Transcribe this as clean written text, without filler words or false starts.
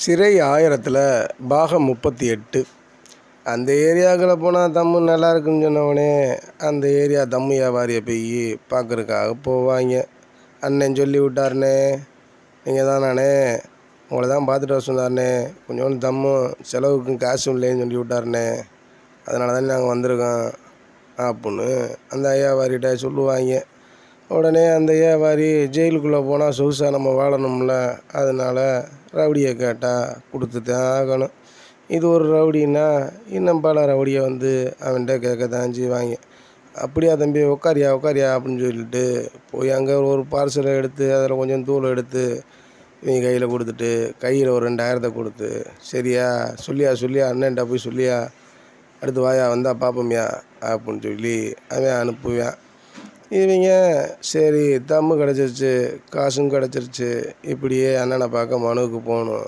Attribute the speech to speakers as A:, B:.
A: சிறை 1000ல் பாகம் 38. அந்த ஏரியாவுக்குள்ள போனால் தம்மு நல்லா இருக்குன்னு சொன்னவொடனே அந்த ஏரியா தம்மு வியாபாரியை போய் பார்க்குறதுக்காக போவாங்க. அண்ணன் சொல்லி விட்டாருண்ணே, நீங்கள் தானாண்ணே, உங்களை தான் பார்த்துட்டு வர சொன்னாருண்ணே, கொஞ்சோண்டு தம்மும் செலவுக்கும் காசும் இல்லைன்னு சொல்லி விட்டாருண்ணே, அதனால தான் நாங்கள் வந்திருக்கோம் அப்புடின்னு அந்த வியாபாரிகிட்ட சொல்லுவாங்க. உடனே அந்த வியாபாரி ஜெயிலுக்குள்ளே போனால் சொகுசாக நம்ம வாழணும்ல, அதனால் ரவுடியை கேட்டால் கொடுத்து தான் ஆகணும். இது ஒரு ரவுடின்னா இன்னும் பல ரவுடியை வந்து அவன்கிட்ட கேட்க தான் செய்வாங்க. அப்படியா தம்பி, உட்காரியா உட்காரியா அப்படின்னு சொல்லிட்டு போய் அங்கே ஒரு பார்சலை எடுத்து அதில் கொஞ்சம் தூள் எடுத்து இவங்க கையில் கொடுத்துட்டு கையில் ஒரு 2000 கொடுத்து, சரியா சொல்லியா அண்ணன்ட்ட போய் சொல்லியா, அடுத்து வாயா வந்தால் பார்ப்போம்யா அப்படின்னு சொல்லி அவன் அனுப்புவான். இவங்க சரி தம்மு கிடச்சிருச்சு, காசும் கிடச்சிருச்சு, இப்படியே அண்ணனை பார்க்க மனுவுக்கு போகணும்